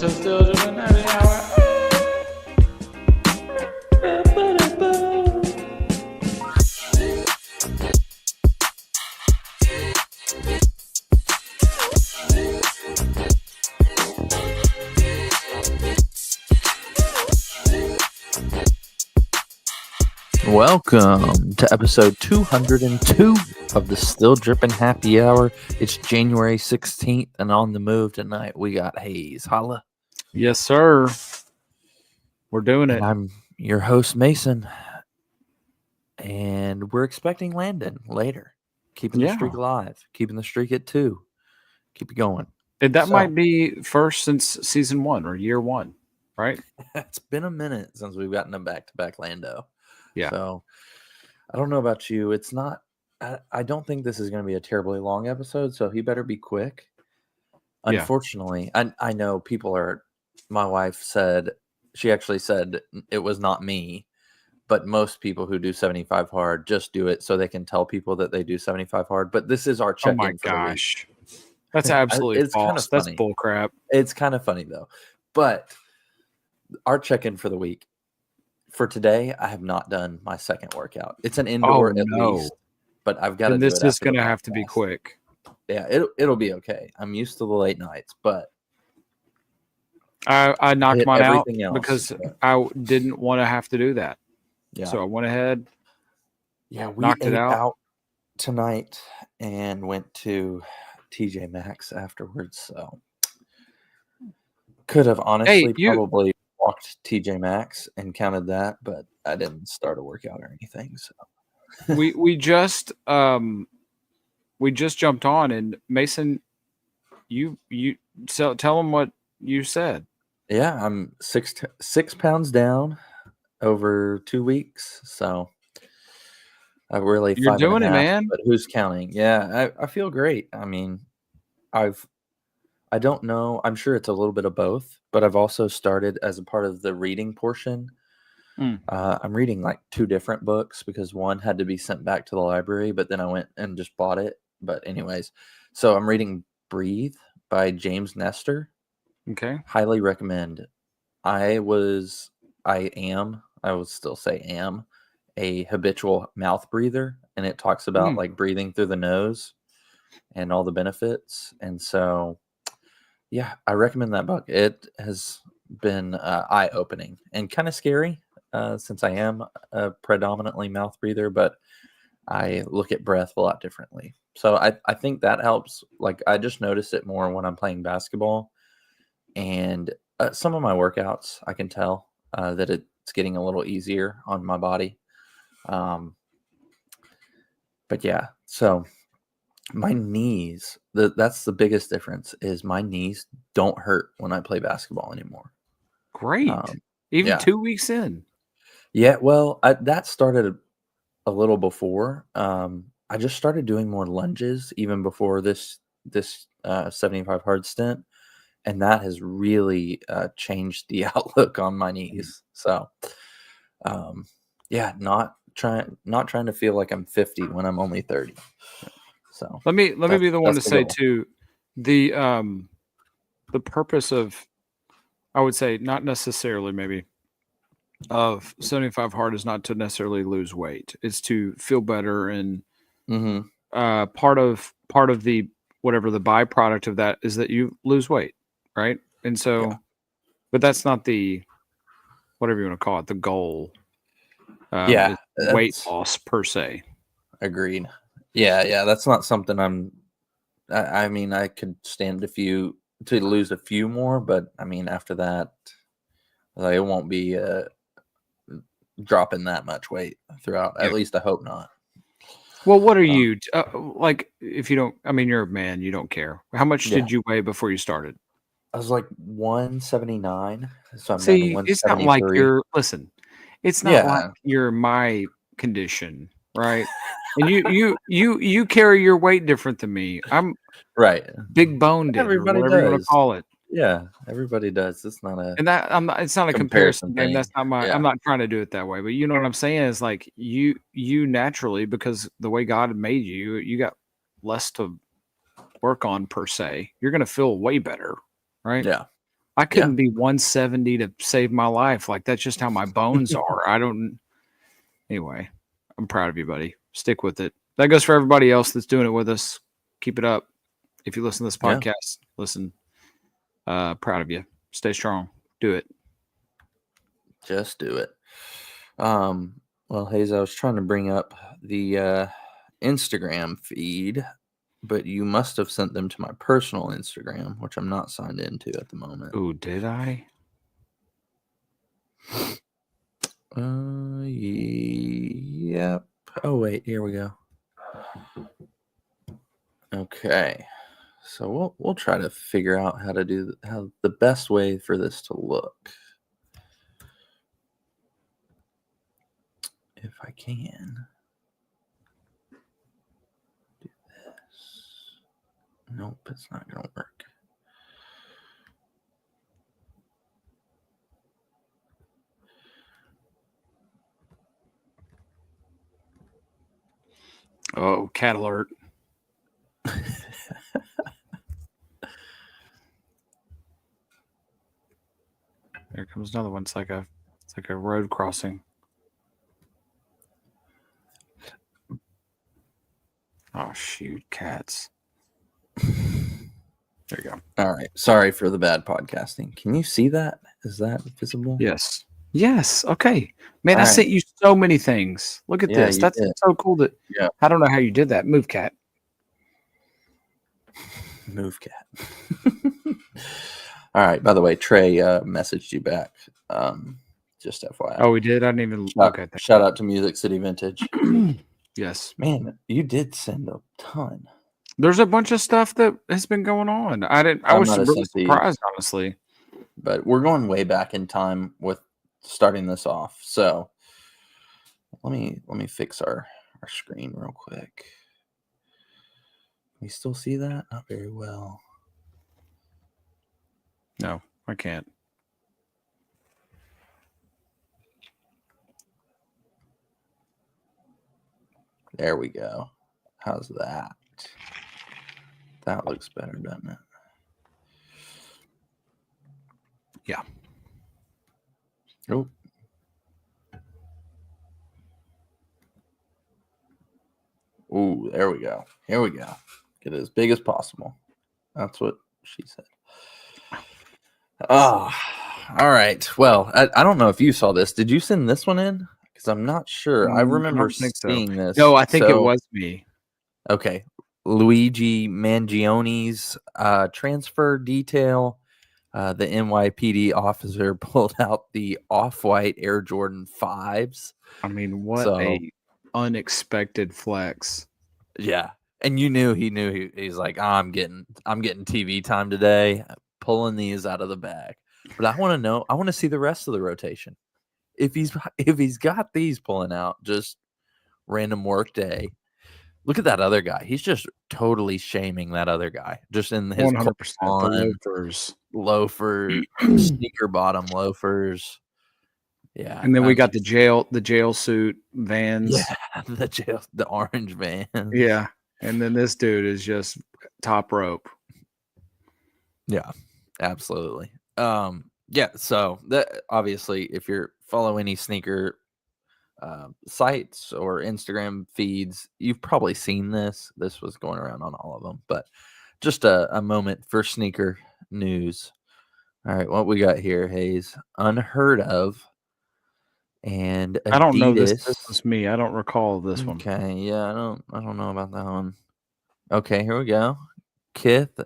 the Still Dripping Happy Hour. Welcome to episode 202 of the Still Dripping Happy Hour. It's January 16th, and on the move tonight, we got Hayes. Holla. Yes, sir. We're doing And it. I'm your host, Mason. And we're expecting Landon later. Keeping the streak alive. Keeping the streak at 2. Keep it going. That might be first since season 1 or year 1, right? It's been a minute since we've gotten a back-to-back Lando. Yeah. So I don't know about you. It's not. I don't think this is going to be a terribly long episode, so he better be quick. Unfortunately, I know people are. My wife said, she actually said it was not me, but most people who do 75 hard just do it so they can tell people that they do 75 hard. But this is our check-in. Oh my gosh, that's absolutely it's false. Kind of funny. That's bullcrap. It's kind of funny though. But our check-in for the week. For today, I have not done my second workout. It's an indoor at least, but I've got to do it. This is going to have to be quick. Yeah, it'll be okay. I'm used to the late nights, but I knocked mine out because I didn't want to have to do that. Yeah. So I went ahead. Yeah, we knocked ate it out tonight and went to TJ Maxx afterwards. So could have honestly probably walked TJ Maxx and counted that, but I didn't start a workout or anything. So we just jumped on, and Mason, you tell them what you said. Yeah, I'm 6 pounds down over 2 weeks, so I really you're doing it, man. But who's counting? Yeah, I feel great. I mean, I don't know. I'm sure it's a little bit of both, but I've also started as a part of the reading portion. I'm reading like 2 different books because one had to be sent back to the library, but then I went and just bought it. But anyways, so I'm reading Breathe by James Nestor. Okay. Highly recommend. I will still say am a habitual mouth breather, and it talks about like breathing through the nose and all the benefits. And so yeah, I recommend that book. It has been eye-opening and kind of scary since I am a predominantly mouth breather, but I look at breath a lot differently. So I think that helps. Like I just notice it more when I'm playing basketball, and some of my workouts, I can tell that it's getting a little easier on my body. But yeah, so my knees, that's the biggest difference, is my knees don't hurt when I play basketball anymore. Great. Even 2 weeks in. Yeah, well, that started a little before. I just started doing more lunges even before this 75 hard stint, and that has really changed the outlook on my knees. So, yeah, not trying to feel like I'm 50 when I'm only 30. So let me be the one to say too, the purpose of, I would say, not necessarily maybe, of 75 hard is not to necessarily lose weight. It's to feel better, and part of the whatever the byproduct of that is that you lose weight, right? And so, but that's not the whatever you want to call it, the goal. Weight loss per se. Agreed. Yeah, that's not something I mean, I could stand to lose a few more, but I mean, after that, like, it won't be dropping that much weight throughout. At least I hope not. Well, what are you like? If you don't, I mean, you're a man, you don't care. How much did you weigh before you started? I was like 179. So I'm See, it's not like it's not like you're my condition, right? And you carry your weight different than me. I'm big boned, everybody whatever you want to call it. Yeah, everybody does. It's not a it's not a comparison thing. That's not my. I'm not trying to do it that way. But you know what I'm saying is, like, you naturally, because the way God made you, you got less to work on per se. You're going to feel way better, right? Yeah. I couldn't be 170 to save my life. Like, that's just how my bones are. Anyway, I'm proud of you, buddy. Stick with it. That goes for everybody else that's doing it with us. Keep it up. If you listen to this podcast, listen. Proud of you. Stay strong. Do it. Just do it. Well, Hayes, I was trying to bring up the Instagram feed, but you must have sent them to my personal Instagram, which I'm not signed into at the moment. Oh, did I? Yep. Oh, wait, here we go. Okay. So we'll try to figure out how the best way for this to look. If I can do this. Nope, it's not going to work. Oh, cat alert. There comes another one. It's like a road crossing. Oh, shoot, cats. There you go. All right. Sorry for the bad podcasting. Can you see that? Is that visible? Yes. Yes. Okay. Man, I sent you so many things. Look at this. That's so cool that I don't know how you did that. Move cat. Move cat. All right. By the way, Trey messaged you back. Just FYI. Oh, we did? I didn't even shout out to Music City Vintage. Yes. Man, you did send a ton. There's a bunch of stuff that has been going on. I was really surprised, honestly. But we're going way back in time with starting this off. So let me fix our screen real quick. Can we still see that? Not very well. No, I can't. There we go. How's that? That looks better, doesn't it? Yeah. Oh. Ooh, there we go. Here we go. Get it as big as possible. That's what she said. Oh, all right. Well, I don't know if you saw this. Did you send this one in? Because I'm not sure. I remember seeing this. No, I think it was me. Okay. Luigi Mangioni's transfer detail. The NYPD officer pulled out the off-white Air Jordan 5s. I mean, what a unexpected flex. Yeah. And he knew he's like, I'm getting TV time today, pulling these out of the bag. But I want to see the rest of the rotation. If he's got these pulling out, just random work day. Look at that other guy. He's just totally shaming that other guy. Just in his 100% loafers, sneaker bottom loafers. Yeah. And then we got the jail suit Vans. Yeah, the orange Vans. Yeah. And then this dude is just top rope. Yeah, absolutely. Yeah, so that obviously if you're following any sneaker sites or Instagram feeds, you've probably seen this. This was going around on all of them, but just a moment for sneaker news. All right, what we got here, Hayes? Unheard of. And Adidas. I don't know this was me. I don't recall this one. Okay, yeah, I don't know about that one. Okay, here we go. Kith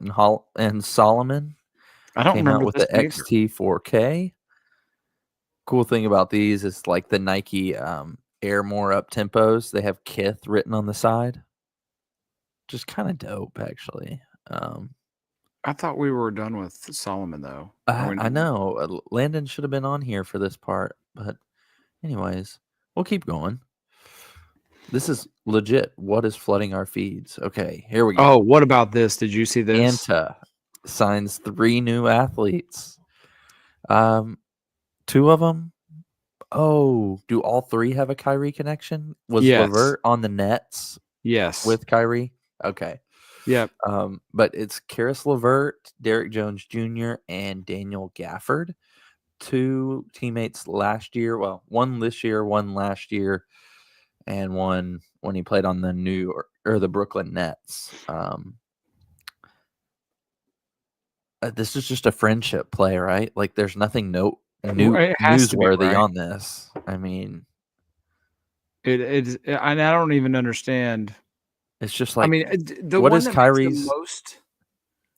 and Solomon. I don't remember with the XT4K. Cool thing about these is like the Nike Air More Up Tempos. They have Kith written on the side. Just kind of dope, actually. I thought we were done with Solomon, though. I know. Landon should have been on here for this part. But anyways, we'll keep going. This is legit. What is flooding our feeds? Okay, here we go. Oh, what about this? Did you see this? Anta signs 3 new athletes. 2 of them. Oh, do all 3 have a Kyrie connection? Was LeVert on the Nets? Yes. With Kyrie? Okay. Yep. But it's Karis LeVert, Derek Jones Jr., and Daniel Gafford, 2 teammates last year. Well, one this year, one last year, and one when he played on the the Brooklyn Nets. This is just a friendship play, right? Like, there's nothing It has to be, newsworthy right? on this. I mean, It's I don't even understand. it's just I like, mean, the what one is that makes the Kyrie's? most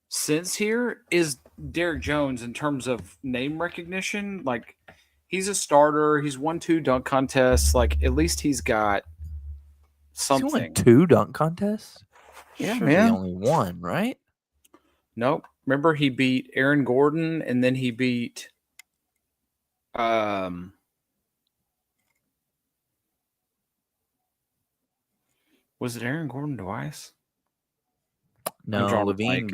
sense here is Derek Jones in terms of name recognition. Like, he's a starter. He's won 2 dunk contests. Like, at least he's got He's won something. 2 dunk contests. Yeah, Should be man. only 1, right? Nope. Remember, he beat Aaron Gordon, and then he beat was it Aaron Gordon twice? No, Levine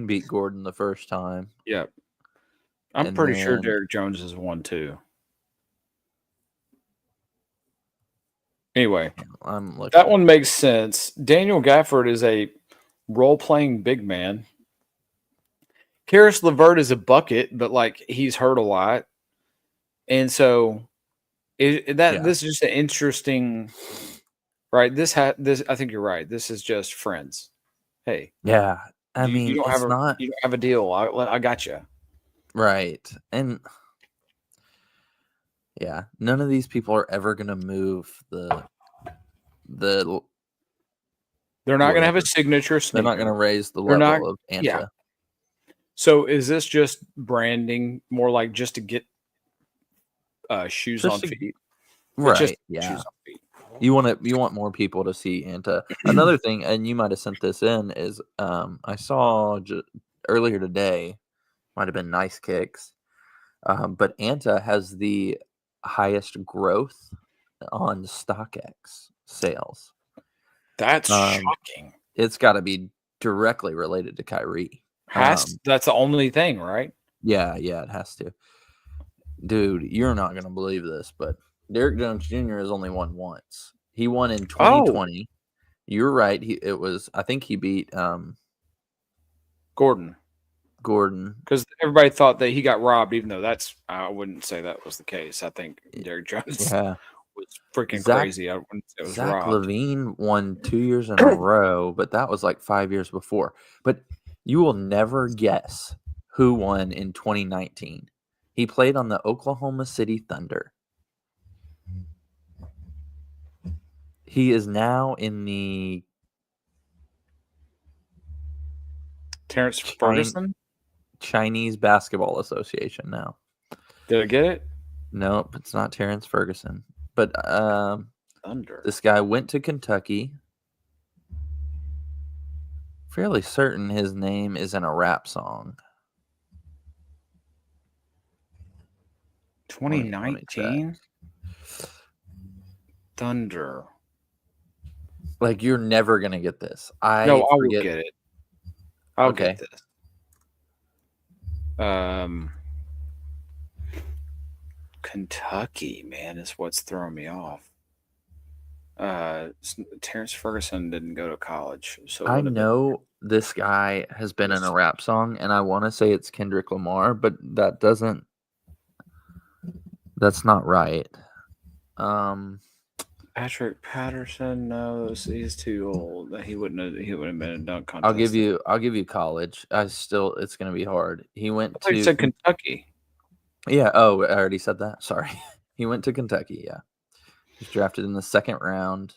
beat Gordon the first time. Yep. I'm pretty sure Derek Jones has won too. Anyway, that one makes sense. Daniel Gafford is a role-playing big man. Karis LeVert is a bucket, but like he's hurt a lot, and so this is just an interesting, right? This I think you're right. This is just friends. Hey, yeah. I mean, you don't have a deal. I got you. Right. And yeah, none of these people are ever going to move the they're not going to have a signature sneaker. They're not going to raise the level of Anta. Yeah. So is this just branding, more like just to get shoes on feet? Right. Yeah. Shoes on feet. You want more people to see Anta. Another thing, and you might have sent this in, is I saw earlier today, might have been Nice Kicks, but Anta has the highest growth on StockX sales. That's shocking. It's got to be directly related to Kyrie. That's the only thing, right? Yeah, it has to. Dude, you're not going to believe this, but Derek Jones Jr. has only won once. He won in 2020. Oh. You're right. I think he beat Gordon. Because everybody thought that he got robbed, even though I wouldn't say that was the case. I think Derek Jones was freaking crazy. I wouldn't say it was Zach robbed. LaVine won 2 years in a row, but that was like 5 years before. But you will never guess who won in 2019. He played on the Oklahoma City Thunder. He is now in the Terrence Ferguson? Chinese Basketball Association now. Did I get it? Nope, it's not Terrence Ferguson. But Thunder. This guy went to Kentucky. Fairly certain his name is in a rap song. 2019? Thunder. Like, you're never going to get this. I will get it. I'll get this. Kentucky, man, is what's throwing me off. Terrence Ferguson didn't go to college. So I know this guy has been in a rap song, and I want to say it's Kendrick Lamar, but that's not right. Patrick Patterson, no, he's too old. He wouldn't have been in a dunk contest. I'll give you college. It's going to be hard. He went to. You said Kentucky. Yeah. Oh, I already said that. Sorry. He went to Kentucky. Yeah. He was drafted in the second round.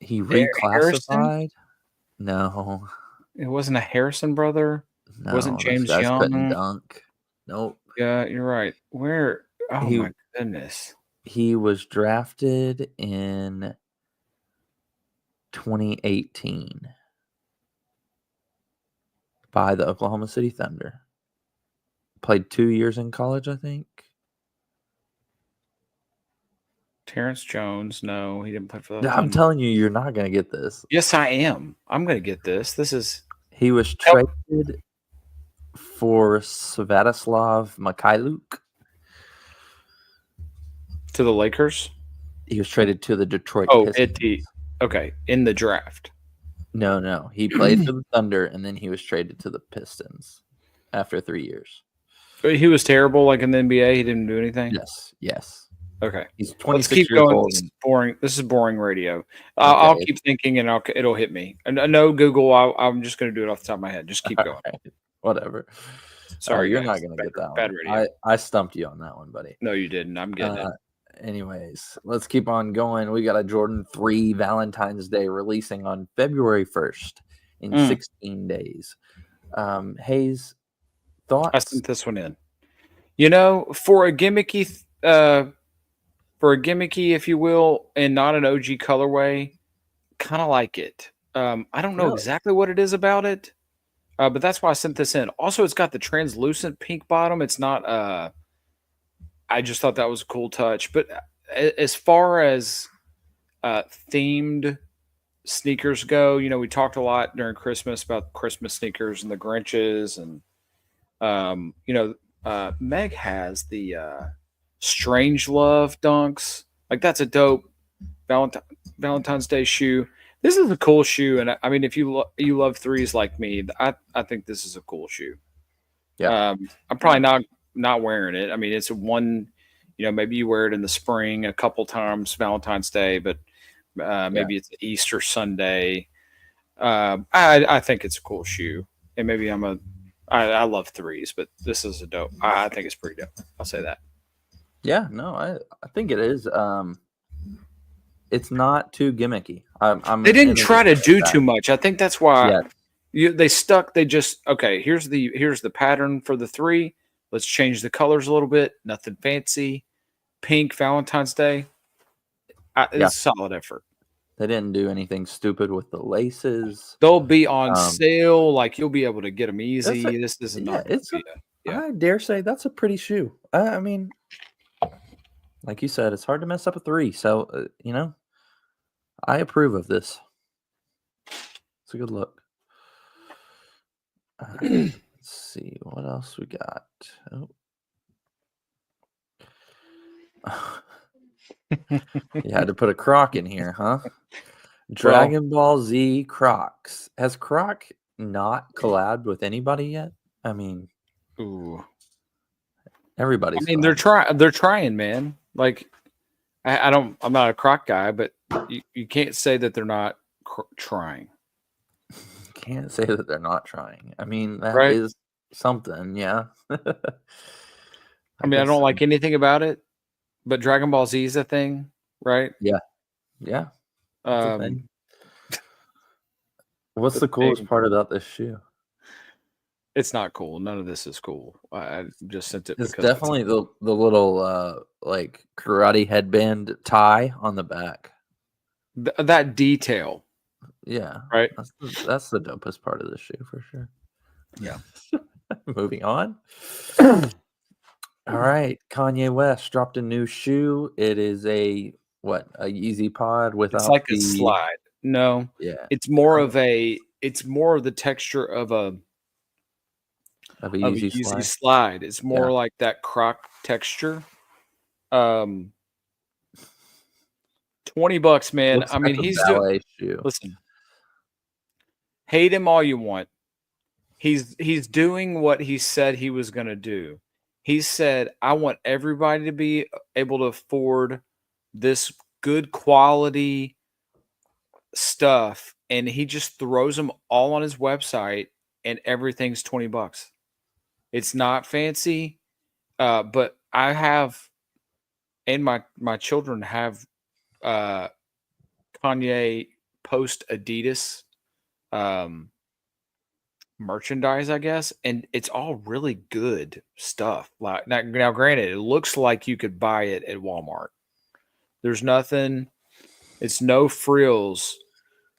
He reclassified. No. It wasn't a Harrison brother. No, wasn't James Young. Couldn't dunk. Nope. Yeah, you're right. Where? Oh my goodness. He was drafted in 2018 by the Oklahoma City Thunder. Played 2 years in college, I think. Terrence Jones. No, he didn't play for the I'm telling you, you're not going to get this. Yes, I am. I'm going to get this. He was traded for Svatoslav Mikhailuk. To the Lakers? He was traded to the Detroit Pistons. In the draft. No. He played for the Thunder, and then he was traded to the Pistons after 3 years. He was terrible, like in the NBA. He didn't do anything. Yes. Okay. He's 26 Let's keep years going. old. This is boring. This is boring radio. I'll keep thinking, and it'll hit me. And no Google. I'm just going to do it off the top of my head. Just keep going. Right. Whatever. Sorry, you're not going to get that bad one. radio. I stumped you on that one, buddy. No, you didn't. I'm getting it. Anyways, let's keep on going. We got a Jordan 3 Valentine's Day releasing on February 1st in 16 days. Hayes, thoughts? I sent this one in. For a gimmicky, if you will, and not an OG colorway, kind of like it. I don't know exactly what it is about it, but that's why I sent this in. Also, it's got the translucent pink bottom. It's not. I just thought that was a cool touch. But as far as themed sneakers go, we talked a lot during Christmas about Christmas sneakers and the Grinches, and Meg has the Strange Love Dunks. Like, that's a dope Valentine's Day shoe. This is a cool shoe, and I mean, if you love threes like me, I think this is a cool shoe. Yeah, I'm probably not wearing it. I mean, it's one, maybe you wear it in the spring a couple times Valentine's Day, but maybe it's Easter Sunday. I think it's a cool shoe, and maybe I love threes, but this is a dope. I think it's pretty dope. I'll say that. Yeah, no, I think it is. It's not too gimmicky. They didn't try to do too much. I think that's why they stuck. They just here's the pattern for the 3. Let's change the colors a little bit. Nothing fancy. Pink Valentine's Day. It's a solid effort. They didn't do anything stupid with the laces. They'll be on sale. Like, you'll be able to get them easy. This is not. I dare say that's a pretty shoe. I mean, like you said, it's hard to mess up a 3. So I approve of this. It's a good look. Let's see what else we got. You had to put a Croc in here, huh? Dragon Ball Z Crocs. Has Croc not collabed with anybody yet? I mean, everybody's. I mean, they're trying, man. Like, I'm not a Croc guy, but you can't say that they're not trying. Can't say that they're not trying. I mean, that is something, yeah. I mean, I don't like anything about it, but Dragon Ball Z is a thing, right? Yeah. What's the coolest part about this shoe? It's not cool. None of this is cool. I just sent it. It's definitely the little like karate headband tie on the back. That detail. Yeah. Right. That's the dopest part of the shoe for sure. Yeah. Moving on. All right. Kanye West dropped a new shoe. It is a Yeezy Pod without. It's like a slide. No. Yeah. It's more of the texture of a Yeezy slide. It's more like that Croc texture. $20, man. Looks I mean, like he's doing. Listen, hate him all you want. He's doing what he said he was going to do. He said, I want everybody to be able to afford this good quality stuff. And he just throws them all on his website, and everything's $20. It's not fancy, but I have, and my children have Kanye post Adidas merchandise, I guess, and it's all really good stuff. Like now, granted, it looks like you could buy it at Walmart. There's nothing, it's no frills,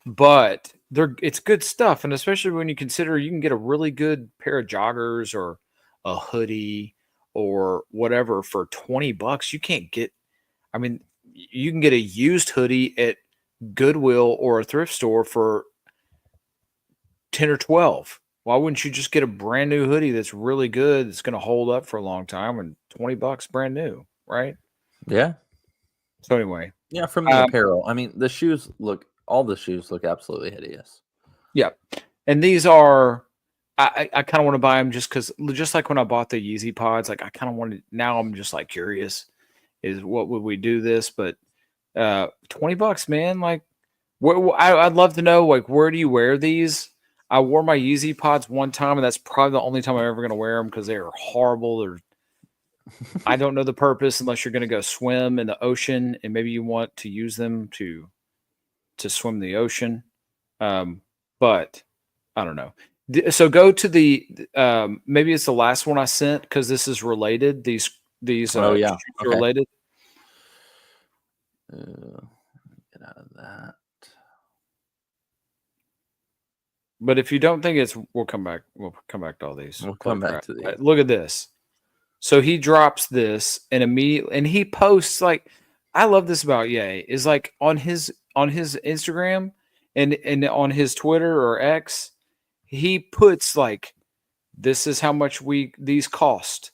but it's good stuff, and especially when you consider you can get a really good pair of joggers or a hoodie or whatever for $20. You can't get, I mean, you can get a used hoodie at Goodwill or a thrift store for 10 or 12. Why wouldn't you just get a brand new hoodie that's really good, that's going to hold up for a long time, and $20 brand new, right? Yeah. So anyway, Yeah, from the apparel. I mean, all the shoes look absolutely hideous. Yeah, and these are. I kind of want to buy them just like when I bought the Yeezy Pods. Like I kind of wanted. Now I'm just like curious. Is what would we do this? But $20, man. Like, I'd love to know. Like, where do you wear these? I wore my Yeezy Pods one time, and that's probably the only time I'm ever going to wear them because they are horrible. I don't know the purpose unless you're going to go swim in the ocean, and maybe you want to use them to swim the ocean. But I don't know. So go to the maybe it's the last one I sent because this is related. These Oh yeah, are related. Get out of that. But if you don't think it's, we'll come back. We'll come back to all these. We'll come back to these. Look at this. So he drops this and immediately, and he posts like, I love this about Ye is like on his Instagram and on his Twitter or X, he puts like, this is how much these cost.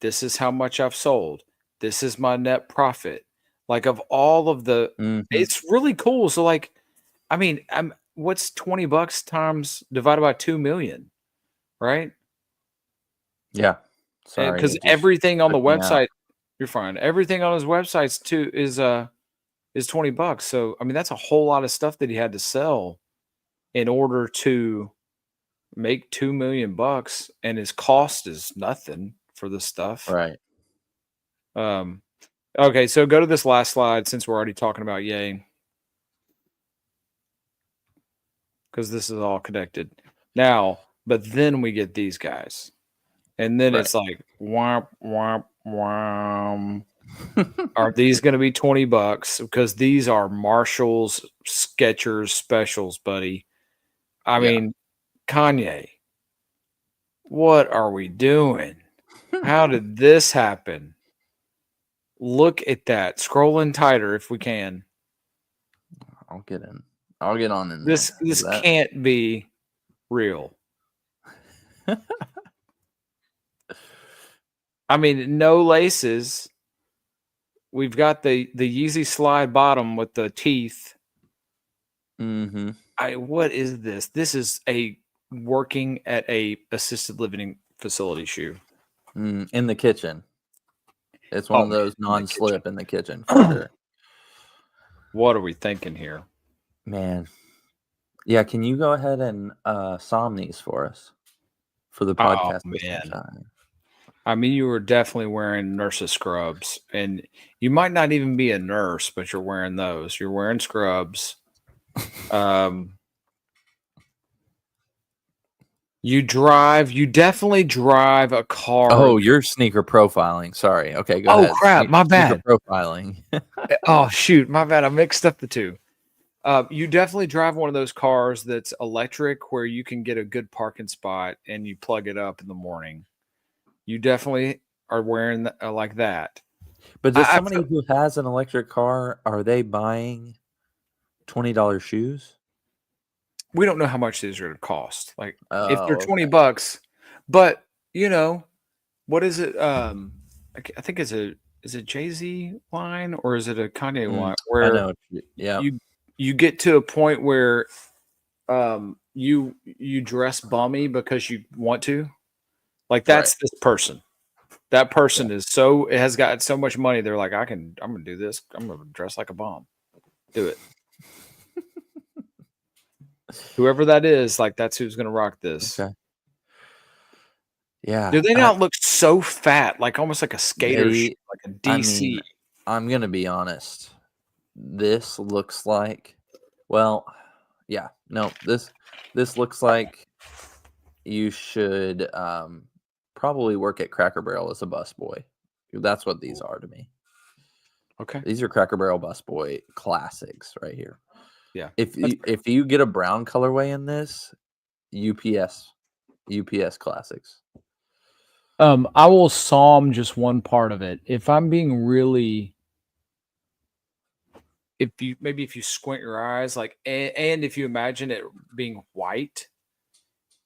This is how much I've sold. This is my net profit. Like of all of the, it's really cool. So like, I mean, what's $20 times divided by 2 million, right? Yeah. Sorry. Because everything on the website, you're fine. Everything on his websites too is $20. So I mean, that's a whole lot of stuff that he had to sell in order to make $2 million, and his cost is nothing for this stuff. Right. Okay, so go to this last slide since we're already talking about Ye. Because this is all connected. Now, but then we get these guys. And then it's like womp, womp, womp. Are these going to be $20? Because these are Marshall's Skechers specials, buddy. I mean, Kanye, what are we doing? How did this happen? Look at that. Scrolling tighter if we can. I'll get in. I'll get on in this. There. This can't be real. I mean, no laces. We've got the Yeezy slide bottom with the teeth. What is this? This is a working at a assisted living facility shoe. In the kitchen. It's one of those non-slip in the kitchen for sure. What are we thinking here? Man. Yeah, can you go ahead and psalm these for us for the podcast? Man. I mean, you were definitely wearing nurse's scrubs, and you might not even be a nurse, but you're wearing those. You're wearing scrubs. You definitely drive a car. Oh, you're sneaker profiling. Sorry. Okay, go ahead. Oh, crap. My bad. Profiling. Oh, shoot. My bad. I mixed up the two. You definitely drive one of those cars that's electric where you can get a good parking spot and you plug it up in the morning. You definitely are wearing like that. But does somebody who has an electric car, are they buying $20 shoes? We don't know how much these are going to cost. Like if they're $20, but you know, what is it? I think is it Jay-Z line or is it a Kanye line? Where you get to a point where you dress bummy because you want to. Like that's this person. That person has got so much money. They're like, I'm gonna do this. I'm gonna dress like a bum. Do it. Whoever that is, like that's who's gonna rock this. Okay. Yeah. Do they not look so fat, like almost like a skater, like a DC? I mean, I'm gonna be honest. This looks like, this looks like you should probably work at Cracker Barrel as a busboy. That's what these are to me. Okay. These are Cracker Barrel busboy classics right here. Yeah. If you get a brown colorway in this, UPS classics. I will psalm just one part of it. If I'm being really, if you squint your eyes, like, and if you imagine it being white,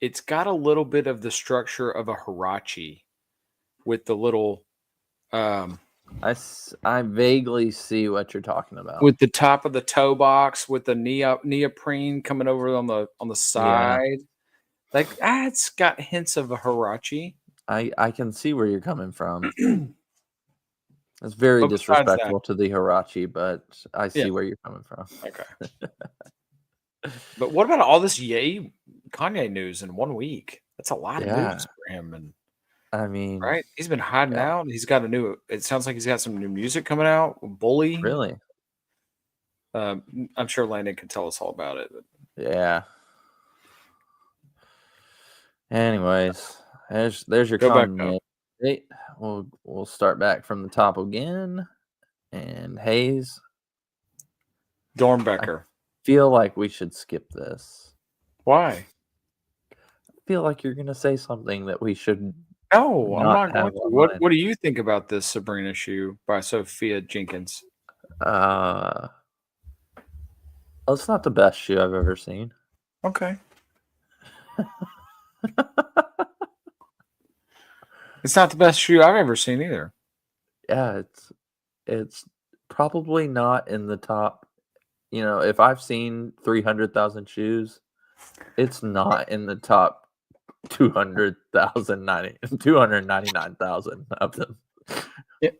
it's got a little bit of the structure of a Huarache with the little I vaguely see what you're talking about. with the top of the toe box with the neoprene coming over on the side. Like it's got hints of a Huarache. I can see where you're coming from. It's very But besides that, disrespectful to the Huarache, but I see Yeah. where you're coming from. okay. But what about all this Ye Kanye news in 1 week? That's a lot of Yeah. news for him, and I mean, right, he's been hiding yeah. out. He's got a new. It sounds like he's got some new music coming out. Bully. Really? I'm sure Landon can tell us all about it. But Yeah. Anyways, there's your Go back Kanye update. We'll start back from the top again. And Hayes, Dornbecker. feel like we should skip this. Why? I feel like you're gonna say something that we should. No, I'm Not not going have to. on What mine. What do you think about this Sabrina shoe by Sophia Jenkins? It's not the best shoe I've ever seen. Okay. It's not the best shoe I've ever seen either. Yeah, it's probably not in the top. You know, if I've seen 300,000 shoes, it's not in the top 299,000 of them.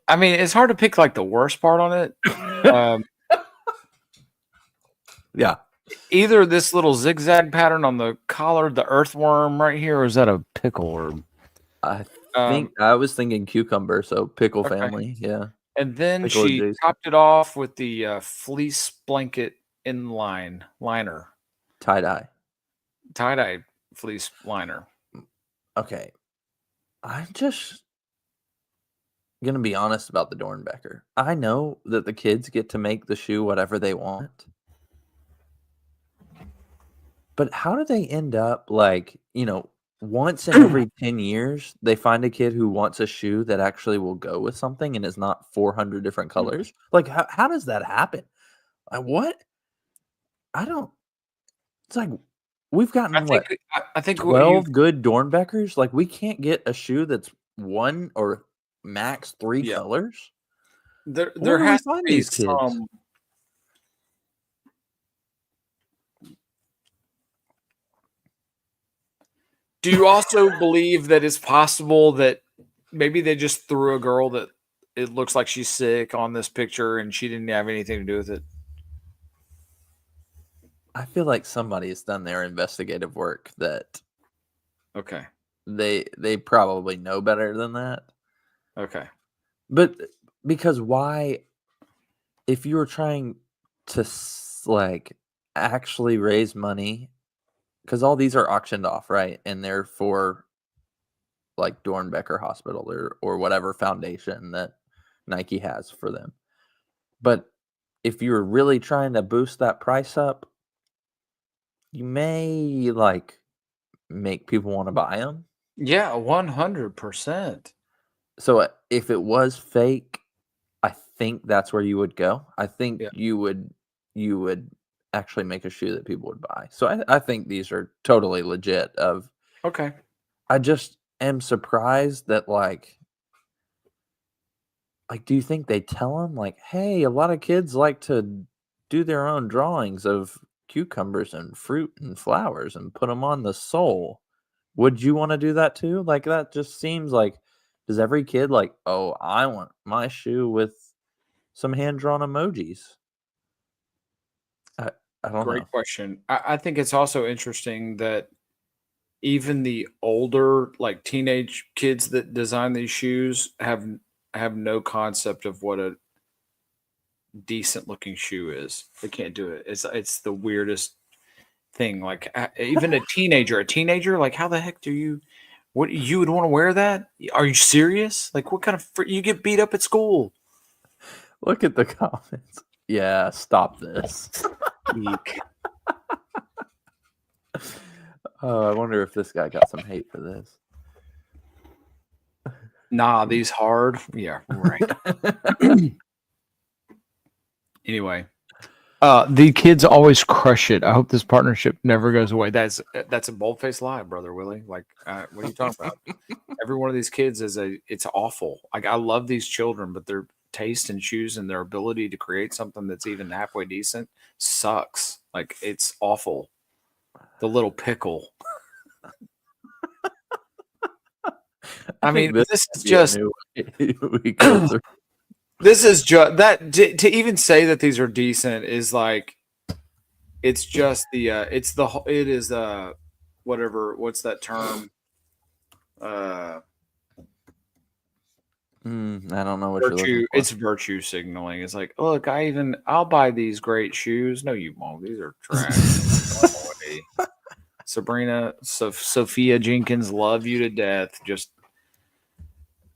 I mean, it's hard to pick like the worst part on it. Yeah. Either this little zigzag pattern on the collar, the earthworm right here, or is that a pickle worm? I think I was thinking cucumber, so pickle Okay. family. Yeah. And then Pickle she adjacent. topped it off with the fleece blanket liner, Tie-dye. tie-dye fleece liner. Okay. I'm just gonna be honest about the Dornbecker. I know that the kids get to make the shoe whatever they want. But how do they end up like, once in every 10 years, they find a kid who wants a shoe that actually will go with something and is not 400 different colors? Like, how does that happen? What? I don't. It's like we've gotten I think 12 good Dornbeckers? Like, we can't get a shoe that's one or max 3 colors? there Where do we has to find be these kids? some. Do you also believe that it's possible that maybe they just threw a girl that it looks like she's sick on this picture and she didn't have anything to do with it? I feel like somebody has done their investigative work that Okay. they probably know better than that. Okay. But because why, if you were trying to like actually raise money, because all these are auctioned off, right? And they're for like Dornbecker Hospital or whatever foundation that Nike has for them. But if you're really trying to boost that price up, you may like make people want to buy them. Yeah, 100%. So if it was fake, I think that's where you would go. I think you would actually make a shoe that people would buy. So I think these are totally legit. Okay. I just am surprised that like, do you think they tell them like, hey, a lot of kids like to do their own drawings of cucumbers and fruit and flowers and put them on the sole? Would you want to do that too? Like, that just seems like, does every kid like, oh, I want my shoe with some hand-drawn emojis? I don't know. Great question. I think it's also interesting that even the older, like teenage kids that design these shoes have no concept of what a decent looking shoe is. They can't do it. It's the weirdest thing. Like even a teenager, like how the heck do you would want to wear that? Are you serious? Like what kind of you get beat up at school? Look at the comments. Yeah, stop this. Oh, I wonder if this guy got some hate for this. Nah, these hard. Yeah, right. Anyway, the kids always crush it. I hope this partnership never goes away. That's a bold-faced lie, brother Willie. Like, what are you talking about? Every one of these kids it's awful. Like, I love these children, but taste in shoes and their ability to create something that's even halfway decent sucks. Like, it's awful. The little pickle. I mean, this is just we go through. This is just that to even say that these are decent is like, it's just the it is whatever, what's that term? I don't know what Virtue. you're looking for. It's virtue signaling. It's like, look, I'll buy these great shoes. No, you won't. These are trash. Sabrina, Sophia Jenkins, love you to death. Just,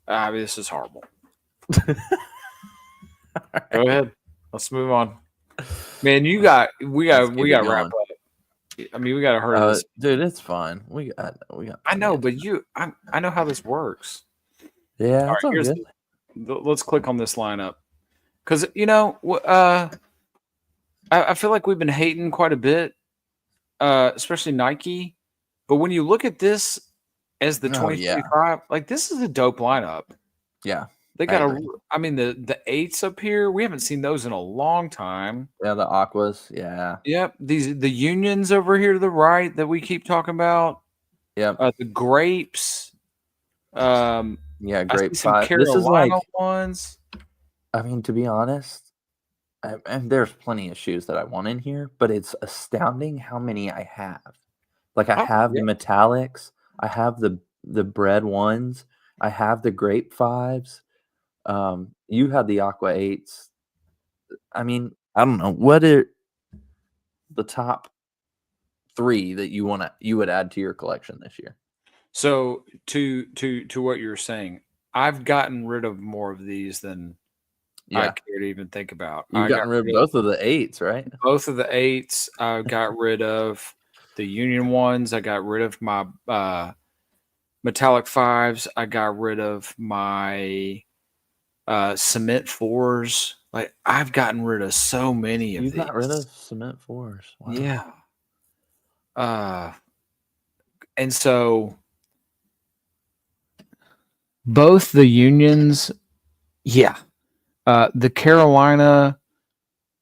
this is horrible. Go ahead. Let's move on. Man, we got to wrap up. I mean, we got to hurry this. Dude, it's fine. We got. I know, but I know how this works. Yeah. All right, let's click on this lineup because I feel like we've been hating quite a bit, especially Nike. But when you look at this as the 2025, like, this is a dope lineup. Yeah. They got the 8s up here. We haven't seen those in a long time. Yeah, the Aquas. Yeah. Yep. The Unions over here to the right that we keep talking about. Yep. The Grapes. Yeah, Grape 5. Carolina this is like ones. I mean, to be honest, and there's plenty of shoes that I want in here, but it's astounding how many I have. Like, I have the metallics, I have the bread ones, I have the Grape 5s. You have the Aqua 8s. I mean, I don't know, what are the top 3 that you would add to your collection this year? So to what you're saying, I've gotten rid of more of these than I care to even think about. You've gotten rid of both of the 8s, right? Both of the 8s. I got rid of the Union ones. I got rid of my metallic 5s. I got rid of my cement 4s. Like, I've gotten rid of so many of these. You got rid of cement 4s. Wow. Yeah. And so both the Unions, the Carolina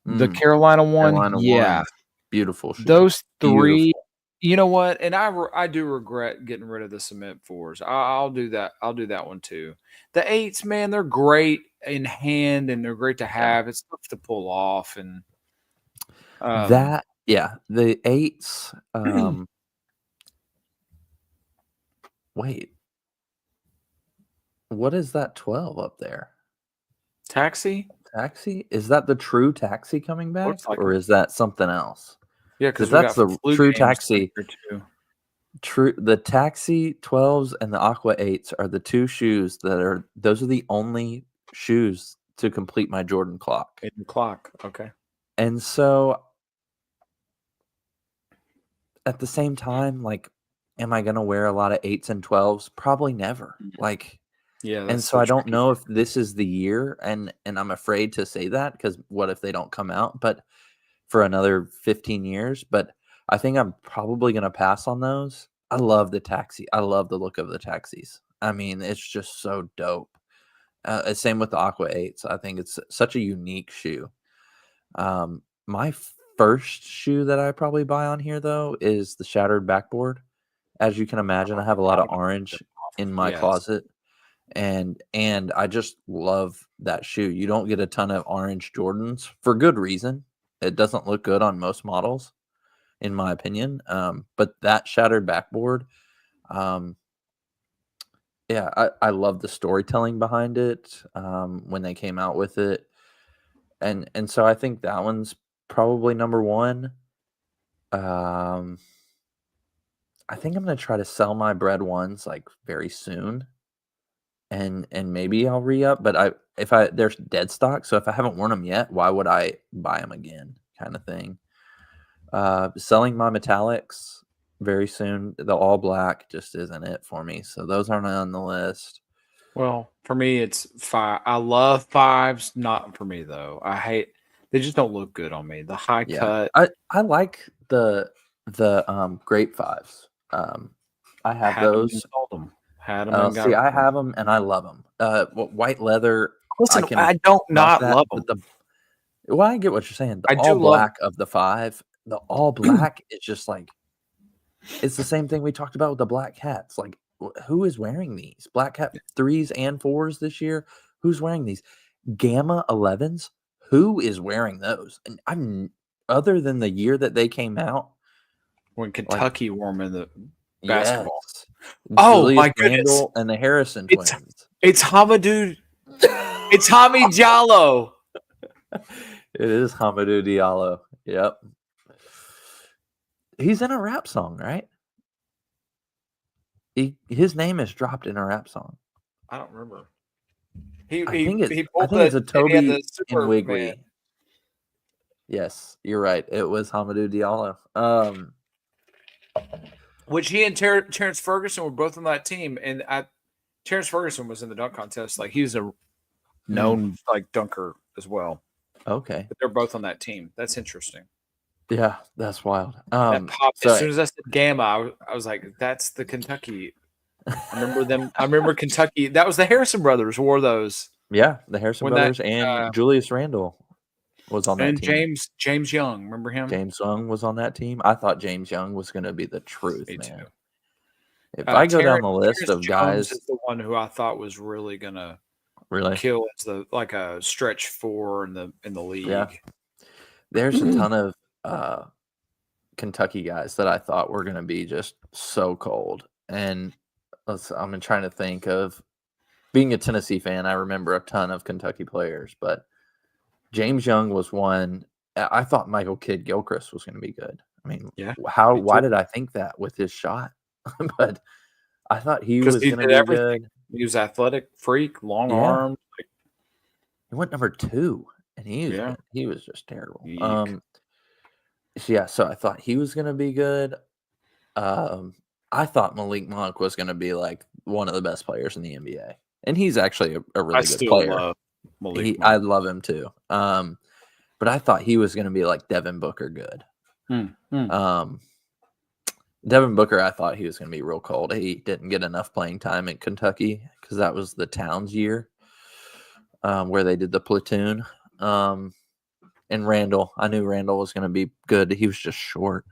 one, one. Beautiful shoe. Those 3. Beautiful. You know what? And I do regret getting rid of the cement 4s. I'll do that. I'll do that one too. The 8s, man, they're great in hand and they're great to have. It's tough to pull off. And the 8s. Wait, what is that 12 up there? Taxi? Is that the true Taxi coming back, or is that something else? Yeah, because that's the true Taxi. The Taxi 12s and the Aqua 8s are the 2 shoes those are the only shoes to complete my Jordan clock. Okay. And so at the same time, like, am I going to wear a lot of 8s and 12s? Probably never. Like, and so I don't know if this is the year, and I'm afraid to say that because what if they don't come out? But for another 15 years, but I think I'm probably going to pass on those. I love the Taxi. I love the look of the Taxis. I mean, it's just so dope. Same with the Aqua 8s. I think it's such a unique shoe. My first shoe that I probably buy on here, though, is the Shattered Backboard. As you can imagine, I have a lot of orange in my closet. And I just love that shoe. You don't get a ton of orange Jordans for good reason. It doesn't look good on most models, in my opinion. But that Shattered Backboard, I love the storytelling behind it when they came out with it. And so I think that one's probably number 1. I think I'm going to try to sell my bread ones like very soon. And maybe I'll re-up, but there's dead stock, so if I haven't worn them yet, why would I buy them again, kind of thing. Selling my metallics very soon. The all black just isn't it for me, so those aren't on the list. Well, for me, it's 5. I love 5s. Not for me though. I hate. They just don't look good on me. The high cut. I like the Grape 5s. I have those. Sold them. I have them and I love them. White leather, Listen, can I don't come off not that, love but them. well, I get what you're saying. The I do all love black of the 5, the all black is just like it's the same thing we talked about with the black hats. Like, who is wearing these black hat 3s and 4s this year? Who's wearing these Gamma 11s? Who is wearing those? And I'm other than the year that they came out, when Kentucky wore them in the basketball. yes. Oh, Julius my goodness. Randle and the Harrison It's- twins. It's Hamadou. It's Hami Diallo. It is Hamadou Diallo. Yep. He's in a rap song, right? His name is dropped in a rap song. I don't remember. I think it's a Toby and Wiggly. Yes, you're right. It was Hamadou Diallo. Which he and Terrence Ferguson were both on that team, and Terrence Ferguson was in the dunk contest. Like he's a known like dunker as well. Okay, but they're both on that team. That's interesting. Yeah, that's wild. That popped as soon as I said Gamma. I was like, "That's the Kentucky." I remember them. I remember Kentucky. That was the Harrison brothers wore those. Yeah, the Harrison brothers and Julius Randle was on that team. And James Young, remember him? James Young was on that team. I thought James Young was going to be the truth, man. Too. If I go down the list of guys, is the one who I thought was really gonna really kill as like a stretch 4 in the league. Yeah. There's a ton of Kentucky guys that I thought were going to be just so cold. And I'm trying to think of being a Tennessee fan. I remember a ton of Kentucky players, but James Young was one. I thought Michael Kidd-Gilchrist was going to be good. I mean, yeah. Why did I think that with his shot? But I thought he was going to be good. He was athletic freak, long arms. He went number 2, and he was just terrible. So I thought he was going to be good. I thought Malik Monk was going to be like one of the best players in the NBA, and he's actually a really good player. Love Malik Monk. I love him too. But I thought he was going to be like Devin Booker good. Devin Booker, I thought he was going to be real cold. He didn't get enough playing time at Kentucky because that was the Towns year where they did the platoon. And Randall, I knew Randall was going to be good. He was just short.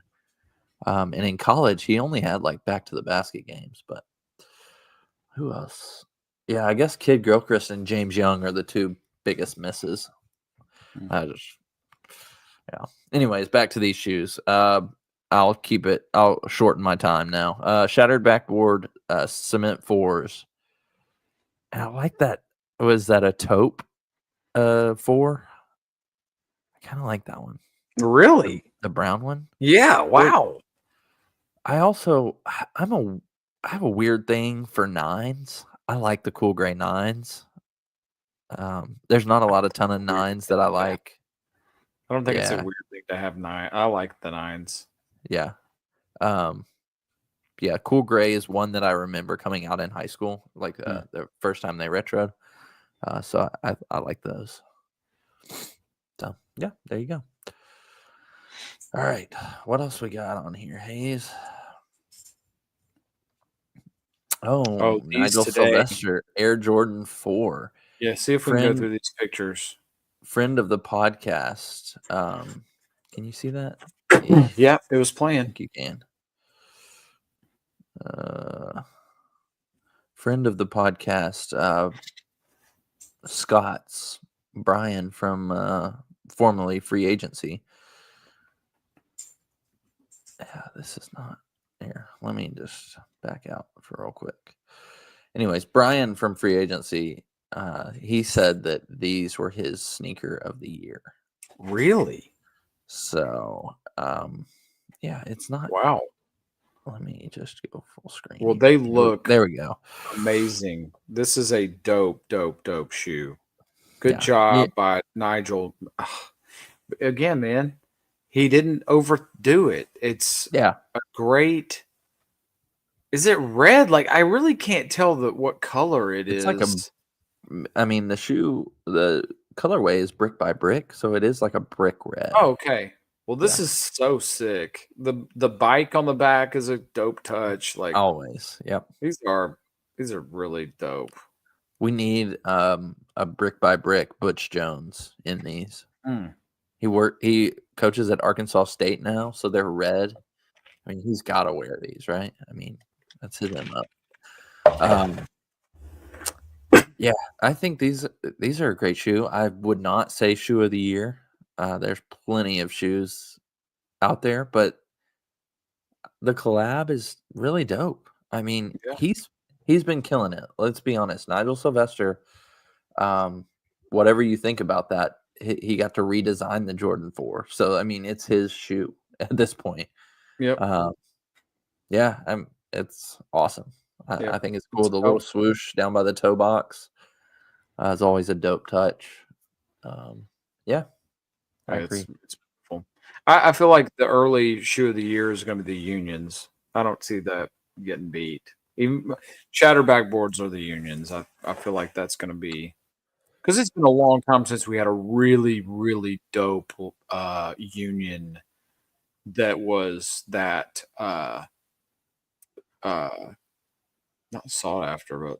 And in college, he only had like back to the basket games. But who else? Yeah, I guess Kidd-Gilchrist and James Young are the 2 biggest misses. Anyways, back to these shoes. I'll shorten my time now. Shattered backboard, cement 4s. And I like that. Was that a taupe 4? I kind of like that one. Really? The brown one? Yeah, wow. I have a weird thing for 9s. I like the cool gray 9s. There's not a lot of ton of 9s that I like. I don't think it's a weird thing to have 9. I like the 9s. Yeah. Cool gray is one that I remember coming out in high school, like the first time they retroed. So I like those. So yeah, there you go. All right, what else we got on here, Hayes? Nigel Sylvester, Air Jordan 4. Yeah, see if we can go through these pictures. Friend of the podcast. Can you see that? Yeah, it was playing. I think you can. Friend of the podcast, Scott's Brian from formerly Free Agency. Yeah, this is not here. Let me just back out for real quick. Anyways, Brian from Free Agency, he said that these were his sneaker of the year. Really? So, it's not. Wow. Let me just go full screen. Well, they look. There we go. Amazing. This is a dope shoe. Good job by Nigel. Again, man, he didn't overdo it. It's a great. Is it red? Like I really can't tell what color it's like the shoe, the colorway is brick by brick, so it is like a brick red. Oh, okay. Well, this is so sick. The bike on the back is a dope touch. Like always. Yep. These are really dope. We need a brick by brick Butch Jones in these. Mm. He coaches at Arkansas State now, so they're red. I mean, he's got to wear these, right? I mean, that's hit him up. Yeah, I think these are a great shoe. I would not say shoe of the year. There's plenty of shoes out there, but the collab is really dope. I mean, Yeah. he's been killing it. Let's be honest. Nigel Sylvester, whatever you think about that, he got to redesign the Jordan 4. So I mean, it's his shoe at this point. Yep. Yeah, it's awesome. Yep. I think it's cool. The little swoosh down by the toe box is always a dope touch. Yeah, I agree. It's beautiful. I feel like the early shoe of the year is going to be the Unions. I don't see that getting beat. Even Chatterback boards are the Unions. I feel like that's going to be, because it's been a long time since we had a really, really dope Union that was that not sought after, but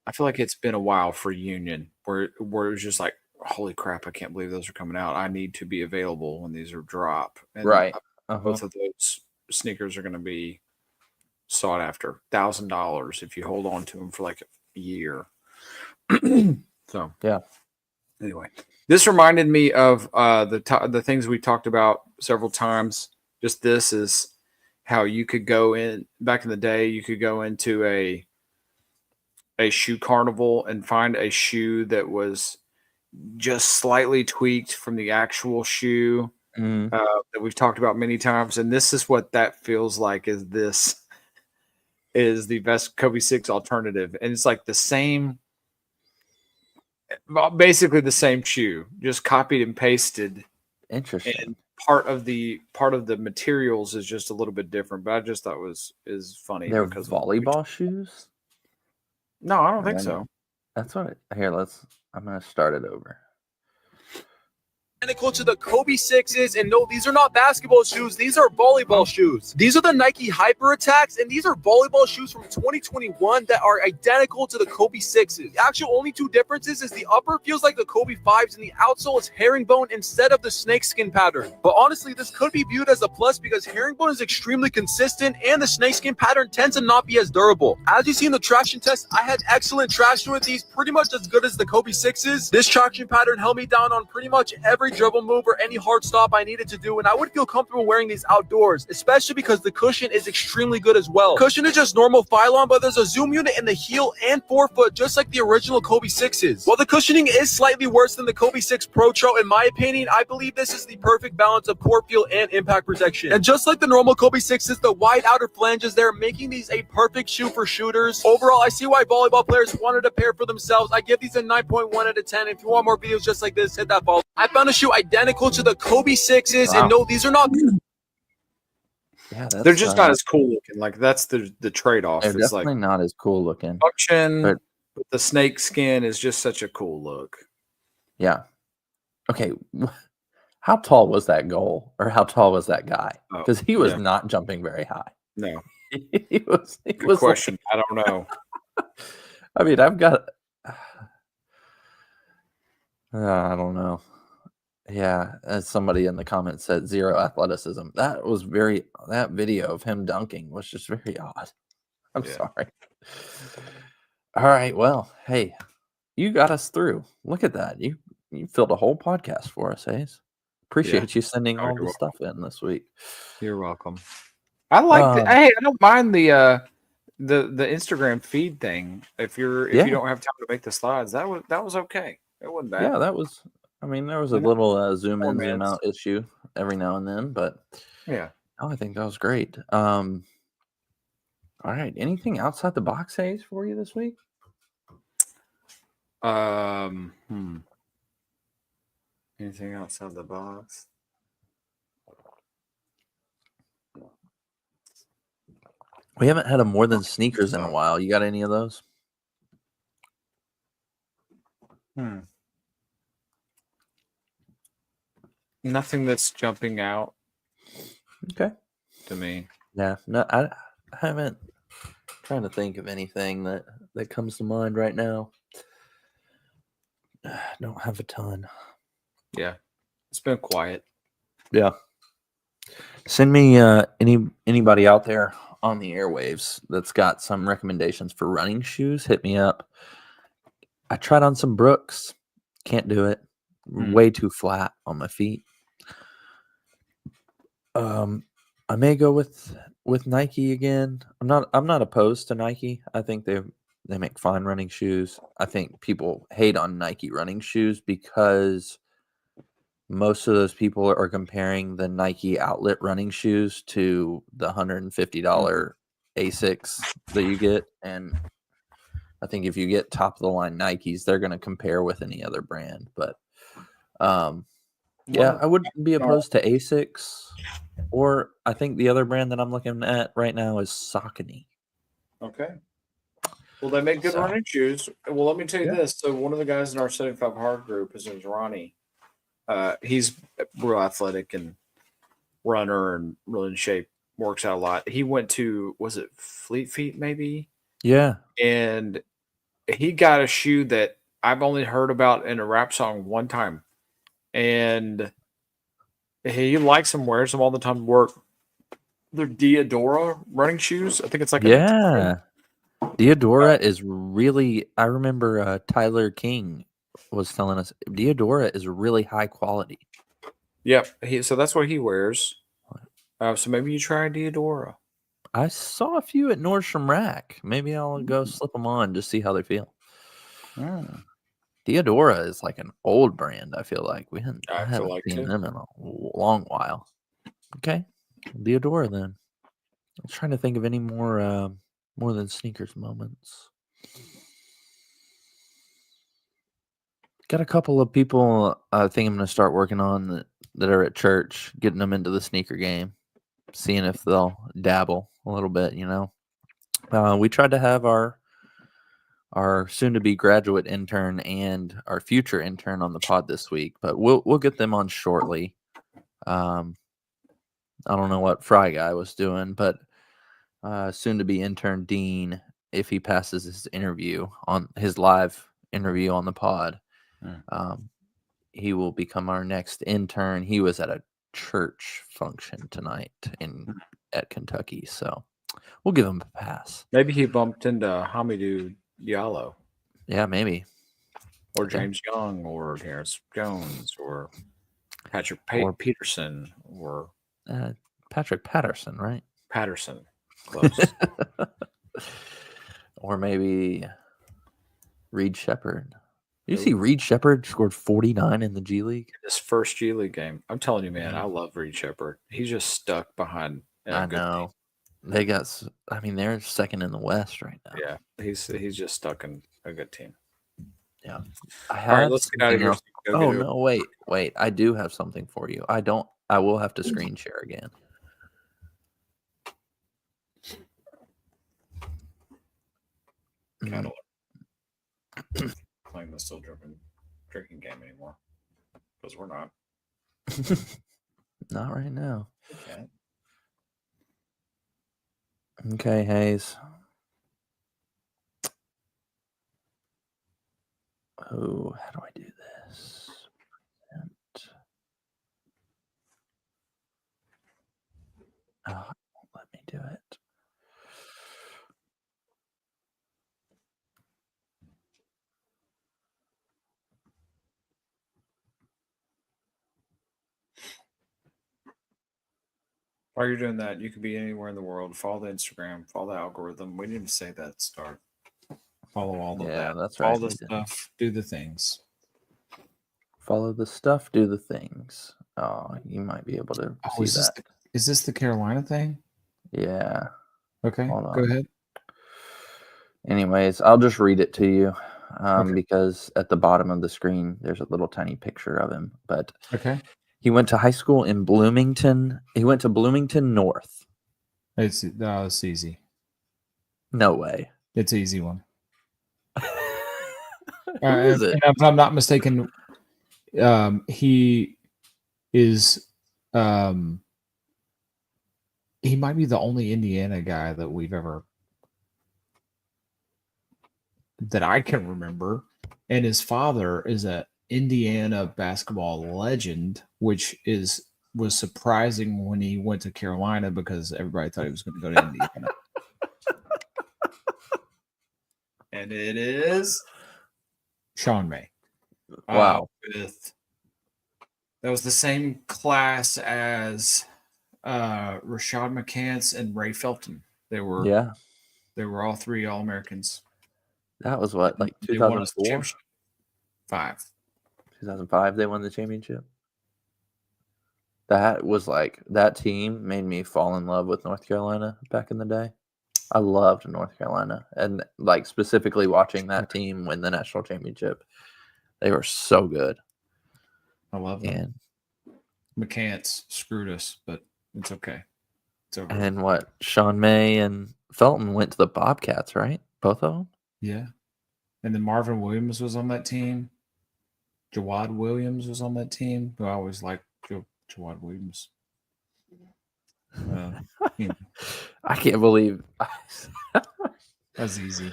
I feel like it's been a while for Union where it was just like, holy crap, I can't believe those are coming out. I need to be available when these are drop. And right. Both of those sneakers are going to be sought after. $1,000 if you hold on to them for like a year. So yeah. Anyway, this reminded me of the things we talked about several times. Just this is how you could go in back in the day. You could go into a shoe carnival and find a shoe that was just slightly tweaked from the actual shoe that we've talked about many times. And this is what that feels like. Is the best Kobe 6 alternative. And it's like the same, basically the same shoe, just copied and pasted. Interesting. And part of the materials is just a little bit different, but I just thought is funny. They're because volleyball shoes? No, I don't think so. That's what I'm gonna start it over. Identical to the Kobe 6s, and no, these are not basketball shoes. These are volleyball shoes. These are the Nike Hyper Attacks, and these are volleyball shoes from 2021 that are identical to the Kobe 6s. The actual only two differences is the upper feels like the Kobe 5s, and the outsole is herringbone instead of the snakeskin pattern. But honestly, this could be viewed as a plus because herringbone is extremely consistent, and the snakeskin pattern tends to not be as durable. As you see in the traction test, I had excellent traction with these, pretty much as good as the Kobe 6s. This traction pattern held me down on pretty much every dribble move or any hard stop I needed to do, and I would feel comfortable wearing these outdoors, especially because the cushion is extremely good as well. Cushion is just normal Phylon, but there's a zoom unit in the heel and forefoot just like the original Kobe 6s. While the cushioning is slightly worse than the Kobe 6 Pro Trail, in my opinion, I believe this is the perfect balance of core feel and impact protection. And just like the normal Kobe 6s, the wide outer flanges there, making these a perfect shoe for shooters. Overall, I see why volleyball players wanted a pair for themselves. I give these a 9.1 out of 10. If you want more videos just like this, hit that follow. I found a shoe identical to the Kobe 6s, and no, these are not. Yeah, they're just not as cool looking. Like that's the trade-off. They're definitely not as cool looking. Function, but the snake skin is just such a cool look. Yeah. Okay. How tall was that goal, or how tall was that guy? Because he was not jumping very high. No, he was. Good question. I don't know. I mean, I've got. I don't know. Yeah, as somebody in the comments said, zero athleticism. That video of him dunking was just very odd. I'm sorry. All right, well, hey, you got us through. Look at that. You filled a whole podcast for us, Hayes. Appreciate you sending all the stuff in this week. You're welcome. I like hey, I don't mind the Instagram feed thing. If you don't have time to make the slides, that was okay. It wasn't bad. Yeah, that was. I mean, there was a little zoom in, zoom out issue every now and then, but I think that was great. All right, anything outside the box, Hayes, for you this week? Anything outside the box? We haven't had a more than sneakers in a while. You got any of those? Nothing that's jumping out. Okay. To me. Yeah. No, I haven't. trying to think of anything that comes to mind right now. Don't have a ton. Yeah, it's been quiet. Yeah. Send me anybody out there on the airwaves that's got some recommendations for running shoes. Hit me up. I tried on some Brooks. Can't do it. Way too flat on my feet. I may go with Nike again. I'm not opposed to Nike. I think they make fine running shoes. I think people hate on Nike running shoes because most of those people are comparing the Nike outlet running shoes to the $150 Asics that you get. And I think if you get top of the line Nikes, they're going to compare with any other brand. But yeah, I wouldn't be opposed to Asics. Or I think the other brand that I'm looking at right now is Saucony. Okay. Well, they make good running shoes. Well, let me tell you this. So one of the guys in our 75 Hard group, his name's Ronnie. He's real athletic and runner and really in shape, works out a lot. He went to, was it Fleet Feet maybe? Yeah. And he got a shoe that I've only heard about in a rap song one time. And he likes them, wears them all the time to work. They're Diadora running shoes. I think it's like Diadora is really, I remember Tyler King was telling us Diadora is really high quality. Yep. So that's what he wears. So maybe you try Diadora. I saw a few at Nordstrom Rack. Maybe I'll go slip them on to see how they feel. Diadora is like an old brand. I feel like I haven't seen them in a long while. Okay, Diadora then. I'm trying to think of any more than sneakers moments. Got a couple of people I think I'm going to start working on that are at church, getting them into the sneaker game, seeing if they'll dabble a little bit, you know. We tried to have our soon-to-be graduate intern and our future intern on the pod this week, but we'll get them on shortly. I don't know what Fry Guy was doing, but soon-to-be intern Dean, if he passes his interview on his live interview on the pod, he will become our next intern. He was at a church function tonight at Kentucky, so we'll give him a pass. Maybe he bumped into Hamidou Diallo. Yeah, maybe. Or James Young, or Terrence Jones, or Patrick Peterson, or Patrick Patterson, right? Patterson. Close. Or maybe Reed Shepherd. You see Reed Shepherd scored 49 in the G League? His first G League game. I'm telling you, man, I love Reed Shepherd. He's just stuck behind. I know. They got, they're second in the West right now. Yeah, he's just stuck in a good team. Yeah. All right, let's get out of here. No, wait. I do have something for you. I will have to screen share again. Cattle. Playing the still drinking game anymore. Because we're not. Not right now. Okay, Hayes. Oh, how do I do this? Oh, let me do it. While you're doing that, you could be anywhere in the world. Follow the Instagram, follow the algorithm. We didn't even say that at the start. Follow all of that. Yeah, that's right. All the stuff. Do the things. Follow the stuff. Do the things. Oh, you might be able to see that. Is this the Carolina thing? Yeah. Okay. Go ahead. Anyways, I'll just read it to you because at the bottom of the screen, there's a little tiny picture of him. But he went to high school in Bloomington. He went to Bloomington North. It's easy. No way. It's an easy one. Who is it? If I'm not mistaken, he is. He might be the only Indiana guy that we've ever that I can remember. And his father is a Indiana basketball legend, which was surprising when he went to Carolina because everybody thought he was going to go to Indiana. And it is Sean May. Wow. That was the same class as Rashad McCants and Ray Felton. They were all three All-Americans. That was what, like They won us the 2004? championship. 2005 they won the championship. That was like, that team made me fall in love with North Carolina back in the day. I loved North Carolina, and like specifically watching that team win the national championship. They were so good. I love them. And McCants screwed us, but it's okay. It's over. and what, Sean May and Felton went to the Bobcats, right? Both of them? Yeah. And then Marvin Williams was on that team. Jawad Williams was on that team. Who I always liked Jawad Williams. You know, I can't believe that's easy.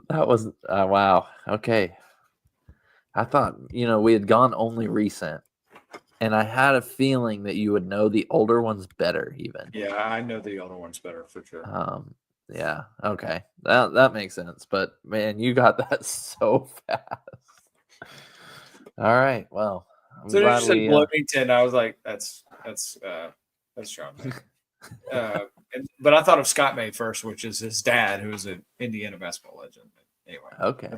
that was wow. Okay. I thought, we had gone only recent, and I had a feeling that you would know the older ones better even. Yeah, I know the other ones better for sure. Yeah, okay. That makes sense, but man, you got that so fast. All right. Well, I'm So glad you said we, Bloomington. I was like, that's Sean May. But I thought of Scott May first, which is his dad, who is an Indiana basketball legend. Anyway, okay.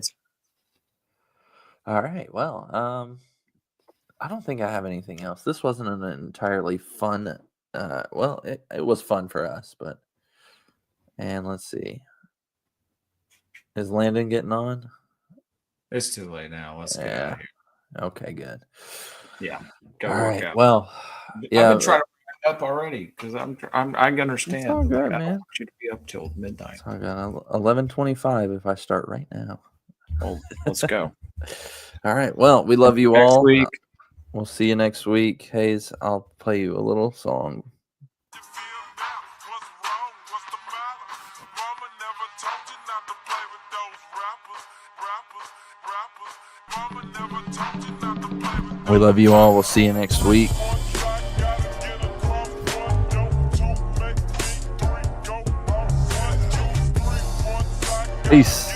All right. Well, I don't think I have anything else. This wasn't an entirely fun. Well, it was fun for us, but. And let's see. Is Landon getting on? It's too late now. Let's get out of here. Okay, good. Yeah. Go All work right. out. Well, I've been trying to wrap up already because I understand. It's all good, I don't man. want you to be up till midnight. So I got 11:25 if I start right now. Well, let's go. All right. Well, we love you Next all. week. We'll see you next week. Hayes, I'll play you a little song. We love you all. We'll see you next week. Peace.